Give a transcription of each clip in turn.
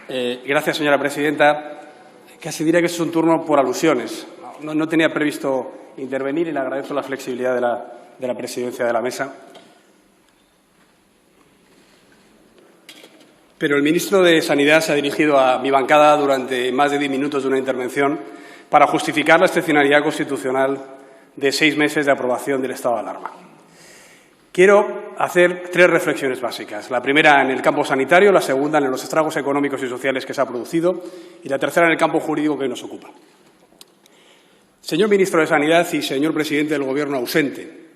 Gracias, señora presidenta. Casi diría que es un turno por alusiones. No tenía previsto intervenir y le agradezco la flexibilidad de la presidencia de la mesa. Pero el ministro de Sanidad se ha dirigido a mi bancada durante más de 10 minutos de una intervención para justificar la excepcionalidad constitucional de 6 meses de aprobación del estado de alarma. Quiero hacer 3 reflexiones básicas. La primera en el campo sanitario, la segunda en los estragos económicos y sociales que se ha producido y la tercera en el campo jurídico que nos ocupa. Señor ministro de Sanidad y señor presidente del Gobierno ausente,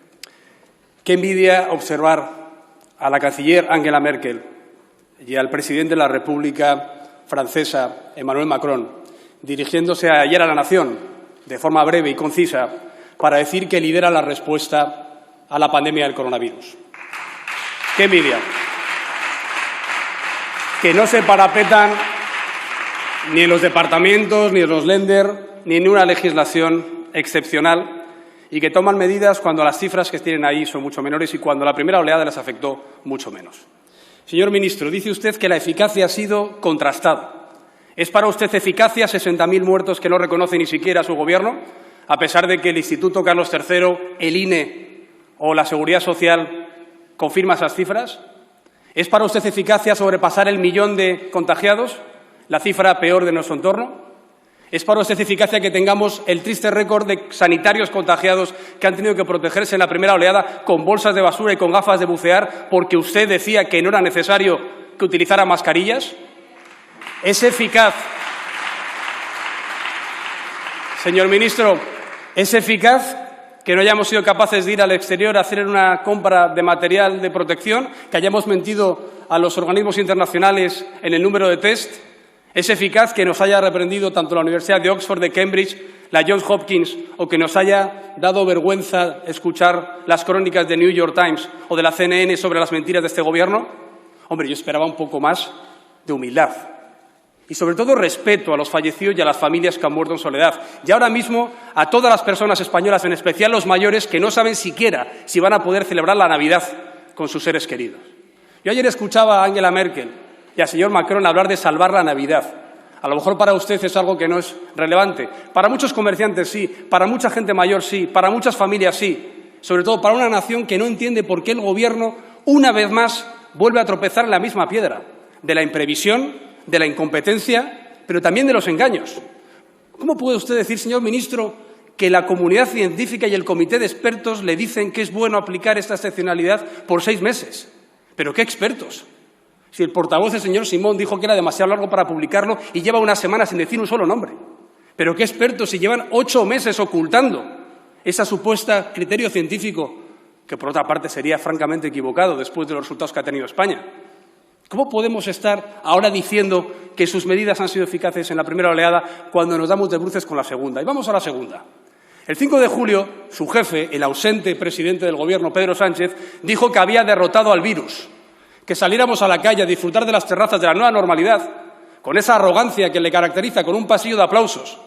qué envidia observar a la canciller Angela Merkel y al presidente de la República francesa, Emmanuel Macron, dirigiéndose ayer a la nación de forma breve y concisa para decir que lidera la respuesta a la pandemia del coronavirus. ¡Qué envidia! Que no se parapetan ni en los departamentos, ni en los Länder, ni en una legislación excepcional y que toman medidas cuando las cifras que tienen ahí son mucho menores y cuando la primera oleada les afectó mucho menos. Señor ministro, dice usted que la eficacia ha sido contrastada. ¿Es para usted eficacia 60.000 muertos que no reconoce ni siquiera su Gobierno, a pesar de que el Instituto Carlos III, el INE o la Seguridad Social confirma esas cifras? ¿Es para usted eficacia sobrepasar el 1.000.000 de contagiados, la cifra peor de nuestro entorno? ¿Es para usted eficacia que tengamos el triste récord de sanitarios contagiados que han tenido que protegerse en la primera oleada con bolsas de basura y con gafas de bucear porque usted decía que no era necesario que utilizaran mascarillas? ¿Es eficaz, señor ministro, es eficaz que no hayamos sido capaces de ir al exterior a hacer una compra de material de protección, que hayamos mentido a los organismos internacionales en el número de test? ¿Es eficaz que nos haya reprendido tanto la Universidad de Oxford, de Cambridge, la Johns Hopkins, o que nos haya dado vergüenza escuchar las crónicas de New York Times o de la CNN sobre las mentiras de este Gobierno? Hombre, yo esperaba un poco más de humildad y, sobre todo, respeto a los fallecidos y a las familias que han muerto en soledad. Y ahora mismo a todas las personas españolas, en especial los mayores, que no saben siquiera si van a poder celebrar la Navidad con sus seres queridos. Yo ayer escuchaba a Angela Merkel y al señor Macron hablar de salvar la Navidad. A lo mejor para usted es algo que no es relevante. Para muchos comerciantes sí, para mucha gente mayor sí, para muchas familias sí. Sobre todo para una nación que no entiende por qué el Gobierno, una vez más, vuelve a tropezar en la misma piedra. De la imprevisión, de la incompetencia, pero también de los engaños. ¿Cómo puede usted decir, señor ministro, que la comunidad científica y el comité de expertos le dicen que es bueno aplicar esta excepcionalidad por 6 meses? ¿Pero qué expertos? Si el portavoz, el señor Simón, dijo que era demasiado largo para publicarlo y lleva una semana sin decir un solo nombre. ¿Pero qué expertos si llevan 8 meses ocultando ese supuesto criterio científico, que por otra parte sería francamente equivocado después de los resultados que ha tenido España? ¿Cómo podemos estar ahora diciendo que sus medidas han sido eficaces en la primera oleada cuando nos damos de bruces con la segunda? Y vamos a la segunda. El 5 de julio, su jefe, el ausente presidente del Gobierno, Pedro Sánchez, dijo que había derrotado al virus, que saliéramos a la calle a disfrutar de las terrazas de la nueva normalidad, con esa arrogancia que le caracteriza, con un pasillo de aplausos.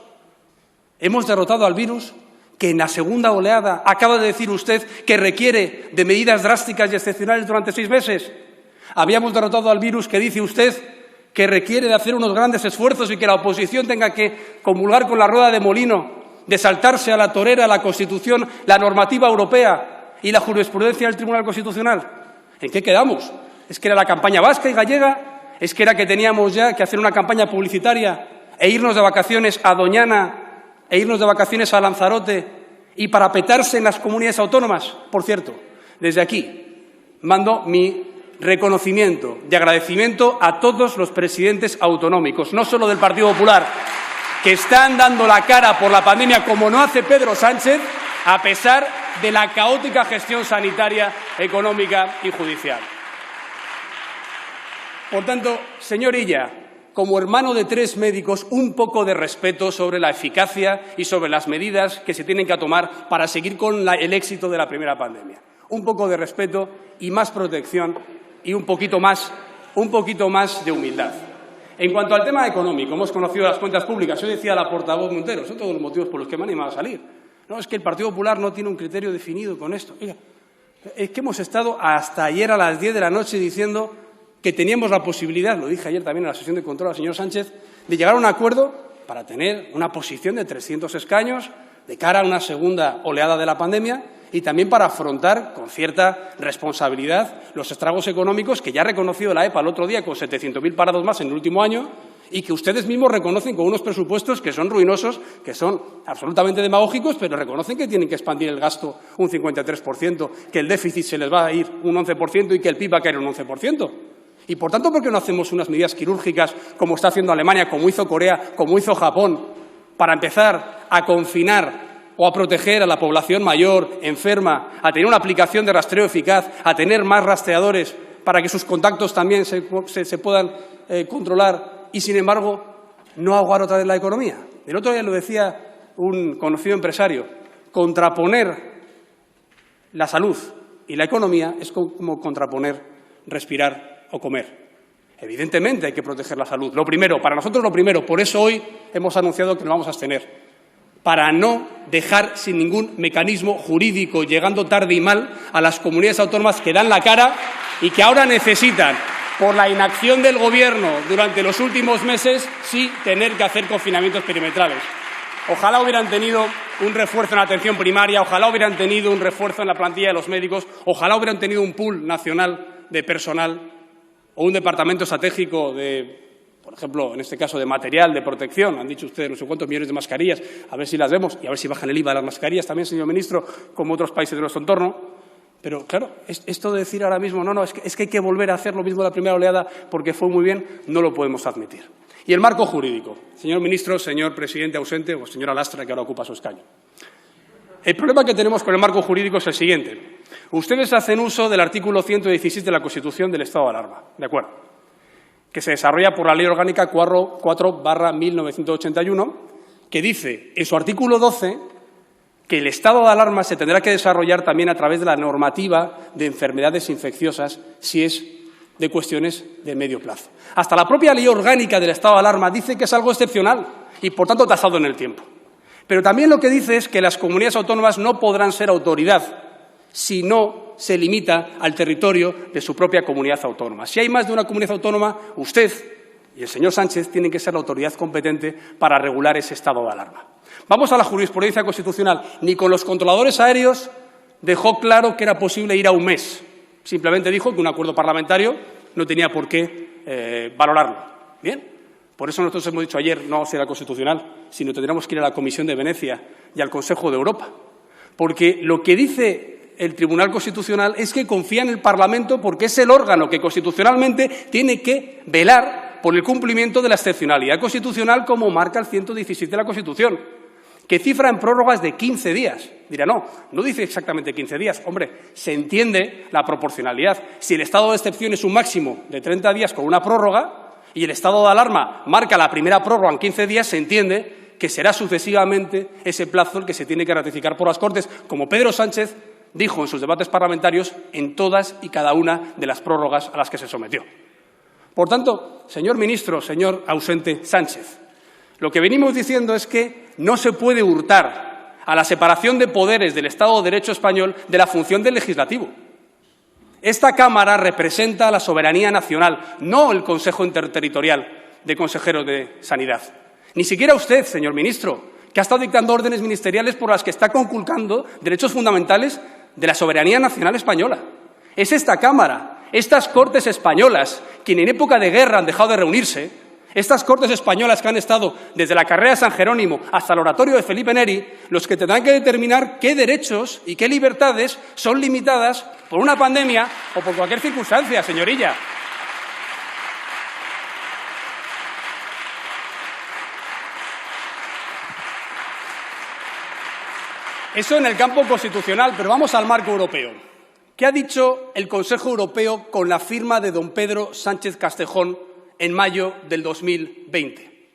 ¿Hemos derrotado al virus? Que en la segunda oleada acaba de decir usted que requiere de medidas drásticas y excepcionales durante 6 meses. Habíamos derrotado al virus que dice usted que requiere de hacer unos grandes esfuerzos y que la oposición tenga que comulgar con la rueda de molino, de saltarse a la torera la Constitución, la normativa europea y la jurisprudencia del Tribunal Constitucional. ¿En qué quedamos? ¿Es que era la campaña vasca y gallega? ¿Es que era que teníamos ya que hacer una campaña publicitaria e irnos de vacaciones a Doñana e irnos de vacaciones a Lanzarote y parapetarse en las comunidades autónomas? Por cierto, desde aquí mando mi reconocimiento y agradecimiento a todos los presidentes autonómicos, no solo del Partido Popular, que están dando la cara por la pandemia como no hace Pedro Sánchez, a pesar de la caótica gestión sanitaria, económica y judicial. Por tanto, señor Illa, como hermano de 3 médicos, un poco de respeto sobre la eficacia y sobre las medidas que se tienen que tomar para seguir con el éxito de la primera pandemia. Un poco de respeto y más protección y un poquito más de humildad. En cuanto al tema económico, hemos conocido las cuentas públicas. Yo decía a la portavoz Montero, son todos los motivos por los que me han animado a salir. No, es que el Partido Popular no tiene un criterio definido con esto. Oiga, es que hemos estado hasta ayer a las 10 de la noche diciendo que teníamos la posibilidad, lo dije ayer también en la sesión de control al señor Sánchez, de llegar a un acuerdo para tener una posición de 300 escaños de cara a una segunda oleada de la pandemia y también para afrontar con cierta responsabilidad los estragos económicos que ya ha reconocido la EPA el otro día con 700.000 parados más en el último año y que ustedes mismos reconocen con unos presupuestos que son ruinosos, que son absolutamente demagógicos, pero reconocen que tienen que expandir el gasto un 53%, que el déficit se les va a ir un 11% y que el PIB va a caer un 11%. Y, por tanto, ¿por qué no hacemos unas medidas quirúrgicas como está haciendo Alemania, como hizo Corea, como hizo Japón, para empezar a confinar o a proteger a la población mayor, enferma, a tener una aplicación de rastreo eficaz, a tener más rastreadores para que sus contactos también se puedan controlar y, sin embargo, no ahogar otra vez la economía? El otro día lo decía un conocido empresario, contraponer la salud y la economía es como contraponer respirar o comer. Evidentemente hay que proteger la salud. Lo primero, para nosotros lo primero, por eso hoy hemos anunciado que nos vamos a abstener, para no dejar sin ningún mecanismo jurídico, llegando tarde y mal, a las comunidades autónomas que dan la cara y que ahora necesitan, por la inacción del Gobierno durante los últimos meses, sí tener que hacer confinamientos perimetrales. Ojalá hubieran tenido un refuerzo en la atención primaria, ojalá hubieran tenido un refuerzo en la plantilla de los médicos, ojalá hubieran tenido un pool nacional de personal o un departamento estratégico de, por ejemplo, en este caso, de material de protección. Han dicho ustedes no sé cuántos millones de mascarillas, a ver si las vemos y a ver si bajan el IVA de las mascarillas también, señor ministro, como otros países de nuestro entorno. Pero, claro, esto de decir ahora mismo, no, es que hay que volver a hacer lo mismo de la primera oleada porque fue muy bien, no lo podemos admitir. Y el marco jurídico. Señor ministro, señor presidente ausente o señora Lastra, que ahora ocupa su escaño. El problema que tenemos con el marco jurídico es el siguiente. Ustedes hacen uso del artículo 116 de la Constitución del estado de alarma, ¿de acuerdo?, que se desarrolla por la Ley Orgánica 4/1981, que dice en su artículo 12 que el estado de alarma se tendrá que desarrollar también a través de la normativa de enfermedades infecciosas si es de cuestiones de medio plazo. Hasta la propia Ley Orgánica del estado de alarma dice que es algo excepcional y, por tanto, tasado en el tiempo. Pero también lo que dice es que las comunidades autónomas no podrán ser autoridad si no se limita al territorio de su propia comunidad autónoma. Si hay más de una comunidad autónoma, usted y el señor Sánchez tienen que ser la autoridad competente para regular ese estado de alarma. Vamos a la jurisprudencia constitucional. Ni con los controladores aéreos dejó claro que era posible ir a un mes. Simplemente dijo que un acuerdo parlamentario no tenía por qué valorarlo. Bien, por eso nosotros hemos dicho ayer no será constitucional, sino tendremos que ir a la Comisión de Venecia y al Consejo de Europa. Porque lo que dice el Tribunal Constitucional es que confía en el Parlamento porque es el órgano que constitucionalmente tiene que velar por el cumplimiento de la excepcionalidad constitucional como marca el 117 de la Constitución, que cifra en prórrogas de 15 días. Dirá, no dice exactamente 15 días. Hombre, se entiende la proporcionalidad. Si el estado de excepción es un máximo de 30 días con una prórroga y el estado de alarma marca la primera prórroga en 15 días, se entiende que será sucesivamente ese plazo el que se tiene que ratificar por las Cortes, como Pedro Sánchez dijo en sus debates parlamentarios en todas y cada una de las prórrogas a las que se sometió. Por tanto, señor ministro, señor ausente Sánchez, lo que venimos diciendo es que no se puede hurtar a la separación de poderes del Estado de Derecho español de la función del legislativo. Esta Cámara representa la soberanía nacional, no el Consejo Interterritorial de Consejeros de Sanidad. Ni siquiera usted, señor ministro, que ha estado dictando órdenes ministeriales por las que está conculcando derechos fundamentales de la soberanía nacional española. Es esta Cámara, estas Cortes españolas, quien en época de guerra han dejado de reunirse, estas Cortes españolas que han estado desde la carrera de San Jerónimo hasta el oratorio de Felipe Neri, los que tendrán que determinar qué derechos y qué libertades son limitadas por una pandemia o por cualquier circunstancia, señorilla. Eso en el campo constitucional, pero vamos al marco europeo. ¿Qué ha dicho el Consejo Europeo con la firma de don Pedro Sánchez Castejón en mayo del 2020?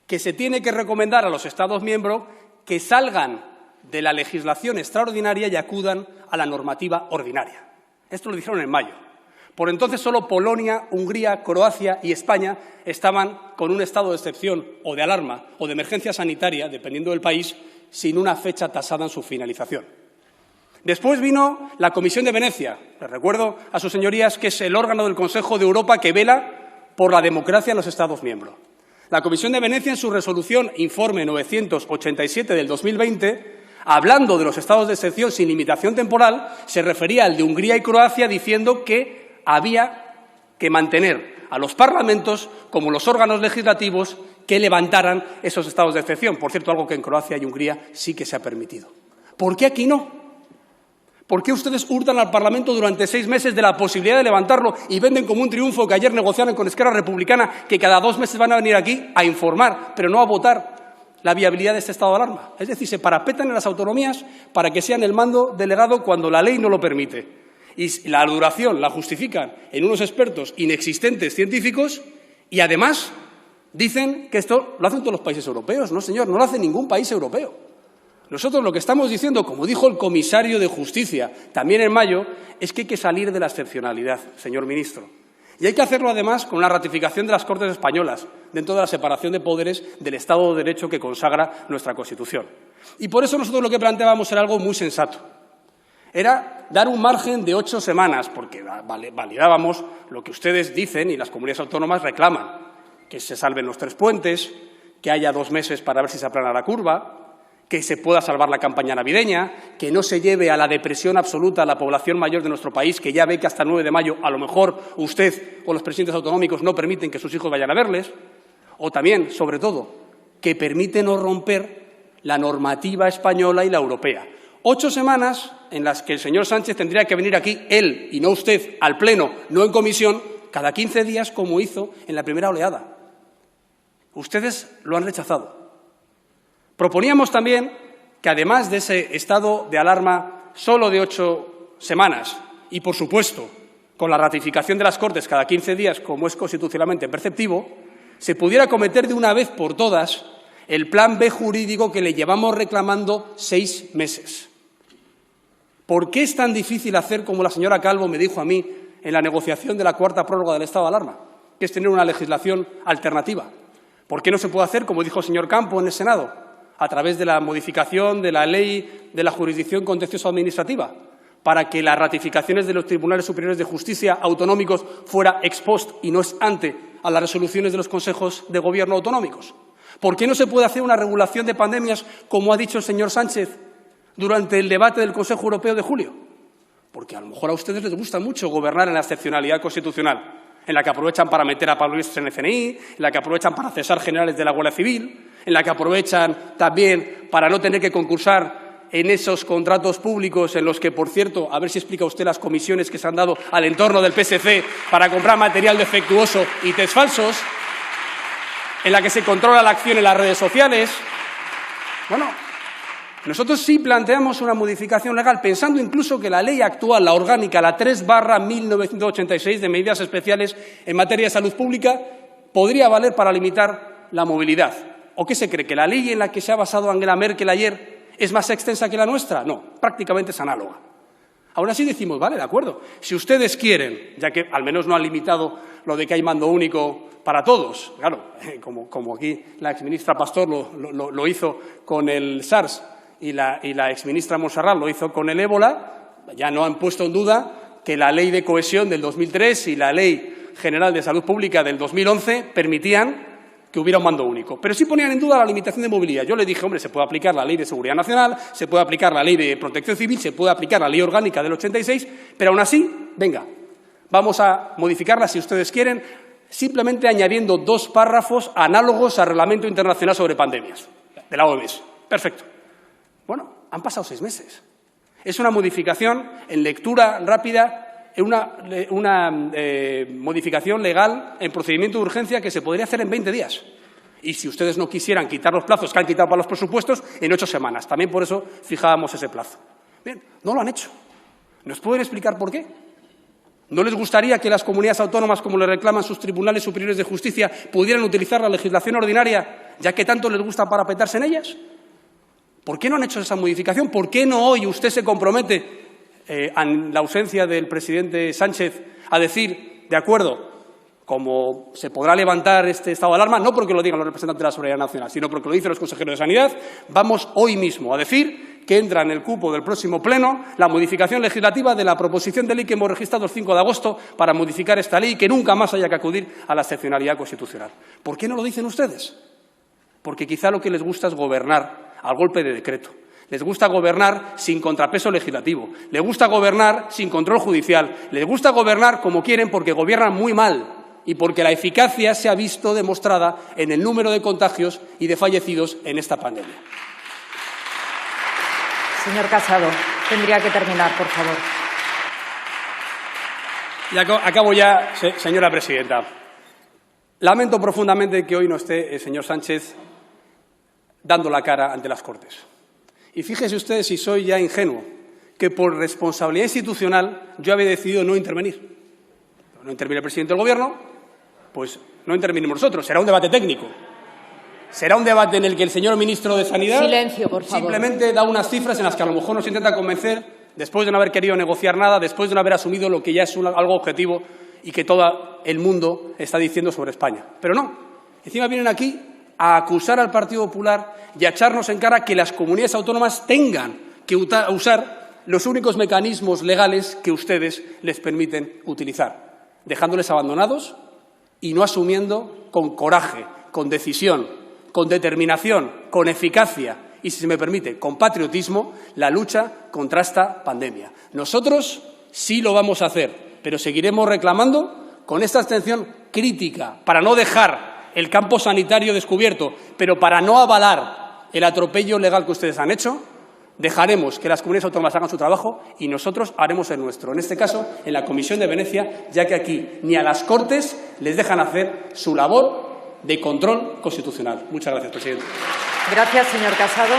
Que se tiene que recomendar a los Estados miembros que salgan de la legislación extraordinaria y acudan a la normativa ordinaria. Esto lo dijeron en mayo. Por entonces solo Polonia, Hungría, Croacia y España estaban con un estado de excepción o de alarma o de emergencia sanitaria, dependiendo del país, sin una fecha tasada en su finalización. Después vino la Comisión de Venecia. Les recuerdo a sus señorías que es el órgano del Consejo de Europa que vela por la democracia en los Estados miembros. La Comisión de Venecia, en su resolución Informe 987 del 2020, hablando de los estados de excepción sin limitación temporal, se refería al de Hungría y Croacia diciendo que había que mantener a los parlamentos como los órganos legislativos que levantaran esos estados de excepción. Por cierto, algo que en Croacia y Hungría sí que se ha permitido. ¿Por qué aquí no? ¿Por qué ustedes hurtan al Parlamento durante 6 meses de la posibilidad de levantarlo y venden como un triunfo que ayer negociaron con Esquerra Republicana, que cada 2 meses van a venir aquí a informar, pero no a votar la viabilidad de este estado de alarma? Es decir, se parapetan en las autonomías para que sean el mando delegado cuando la ley no lo permite. Y la duración la justifican en unos expertos inexistentes científicos y, además, dicen que esto lo hacen todos los países europeos. No, señor, no lo hace ningún país europeo. Nosotros lo que estamos diciendo, como dijo el comisario de Justicia también en mayo, es que hay que salir de la excepcionalidad, señor ministro. Y hay que hacerlo, además, con la ratificación de las Cortes españolas, dentro de la separación de poderes del Estado de Derecho que consagra nuestra Constitución. Y por eso nosotros lo que planteábamos era algo muy sensato. Era dar un margen de 8 semanas, porque validábamos lo que ustedes dicen y las comunidades autónomas reclaman, que se salven los 3 puentes, que haya 2 meses para ver si se aplana la curva, que se pueda salvar la campaña navideña, que no se lleve a la depresión absoluta a la población mayor de nuestro país, que ya ve que hasta el 9 de mayo a lo mejor usted o los presidentes autonómicos no permiten que sus hijos vayan a verles, o también, sobre todo, que permite no romper la normativa española y la europea. 8 semanas en las que el señor Sánchez tendría que venir aquí, él y no usted, al Pleno, no en comisión, cada 15 días como hizo en la primera oleada. Ustedes lo han rechazado. Proponíamos también que, además de ese estado de alarma solo de 8 semanas y, por supuesto, con la ratificación de las Cortes cada 15 días, como es constitucionalmente perceptivo, se pudiera cometer de una vez por todas el plan B jurídico que le llevamos reclamando 6 meses. ¿Por qué es tan difícil hacer como la señora Calvo me dijo a mí en la negociación de la 4ª prórroga del estado de alarma, que es tener una legislación alternativa? ¿Por qué no se puede hacer, como dijo el señor Campo en el Senado, a través de la modificación de la ley de la jurisdicción contencioso administrativa, para que las ratificaciones de los tribunales superiores de justicia autonómicos fuera ex post y no ex ante a las resoluciones de los consejos de gobierno autonómicos? ¿Por qué no se puede hacer una regulación de pandemias, como ha dicho el señor Sánchez durante el debate del Consejo Europeo de julio? Porque a lo mejor a ustedes les gusta mucho gobernar en la excepcionalidad constitucional, en la que aprovechan para meter a Pablo Iglesias en el CNI, en la que aprovechan para cesar generales de la Guardia Civil, en la que aprovechan también para no tener que concursar en esos contratos públicos en los que, por cierto, a ver si explica usted las comisiones que se han dado al entorno del PSC para comprar material defectuoso y test falsos, en la que se controla la acción en las redes sociales. Bueno, nosotros sí planteamos una modificación legal, pensando incluso que la ley actual, la orgánica, la 3/1986 de medidas especiales en materia de salud pública, podría valer para limitar la movilidad. ¿O qué se cree? ¿Que la ley en la que se ha basado Angela Merkel ayer es más extensa que la nuestra? No, prácticamente es análoga. Aún así decimos, vale, de acuerdo, si ustedes quieren, ya que al menos no han limitado lo de que hay mando único para todos, claro, como aquí la exministra Pastor lo hizo con el SARS y la exministra Montserrat lo hizo con el ébola, ya no han puesto en duda que la Ley de Cohesión del 2003 y la Ley General de Salud Pública del 2011 permitían que hubiera un mando único. Pero sí ponían en duda la limitación de movilidad. Yo le dije, hombre, se puede aplicar la Ley de Seguridad Nacional, se puede aplicar la Ley de Protección Civil, se puede aplicar la Ley Orgánica del 86, pero aún así, venga, vamos a modificarla si ustedes quieren, simplemente añadiendo 2 párrafos análogos al Reglamento Internacional sobre Pandemias, de la OMS. Perfecto. Bueno, han pasado 6 meses. Es una modificación en lectura rápida, una modificación legal en procedimiento de urgencia que se podría hacer en 20 días. Y si ustedes no quisieran quitar los plazos que han quitado para los presupuestos, en 8 semanas. También por eso fijábamos ese plazo. Bien, no lo han hecho. ¿Nos pueden explicar por qué? ¿No les gustaría que las comunidades autónomas, como le reclaman sus tribunales superiores de justicia, pudieran utilizar la legislación ordinaria, ya que tanto les gusta parapetarse en ellas? ¿Por qué no han hecho esa modificación? ¿Por qué no hoy usted se compromete, en la ausencia del presidente Sánchez, a decir, de acuerdo, como se podrá levantar este estado de alarma, no porque lo digan los representantes de la Seguridad Nacional, sino porque lo dicen los consejeros de Sanidad, vamos hoy mismo a decir que entra en el cupo del próximo pleno la modificación legislativa de la proposición de ley que hemos registrado el 5 de agosto para modificar esta ley y que nunca más haya que acudir a la excepcionalidad constitucional. ¿Por qué no lo dicen ustedes? Porque quizá lo que les gusta es gobernar al golpe de decreto. Les gusta gobernar sin contrapeso legislativo. Les gusta gobernar sin control judicial. Les gusta gobernar como quieren porque gobiernan muy mal y porque la eficacia se ha visto demostrada en el número de contagios y de fallecidos en esta pandemia. Señor Casado, tendría que terminar, por favor. Y acabo ya, señora presidenta. Lamento profundamente que hoy no esté el señor Sánchez dando la cara ante las Cortes. Y fíjese usted si soy ya ingenuo, que por responsabilidad institucional yo había decidido no intervenir. No interviene el presidente del Gobierno, pues no intervinimos nosotros. Será un debate técnico. Será un debate en el que el señor ministro de Sanidad silencio, por favor, simplemente da unas cifras en las que a lo mejor nos intenta convencer después de no haber querido negociar nada, después de no haber asumido lo que ya es algo objetivo y que todo el mundo está diciendo sobre España. Pero no. Encima vienen aquí a acusar al Partido Popular y a echarnos en cara que las comunidades autónomas tengan que usar los únicos mecanismos legales que ustedes les permiten utilizar, dejándoles abandonados y no asumiendo con coraje, con decisión, con determinación, con eficacia y, si se me permite, con patriotismo, la lucha contra esta pandemia. Nosotros sí lo vamos a hacer, pero seguiremos reclamando con esta abstención crítica para no dejar el campo sanitario descubierto, pero para no avalar el atropello legal que ustedes han hecho. Dejaremos que las comunidades autónomas hagan su trabajo y nosotros haremos el nuestro. En este caso, en la Comisión de Venecia, ya que aquí ni a las Cortes les dejan hacer su labor de control constitucional. Muchas gracias, presidente. Gracias, señor Casado.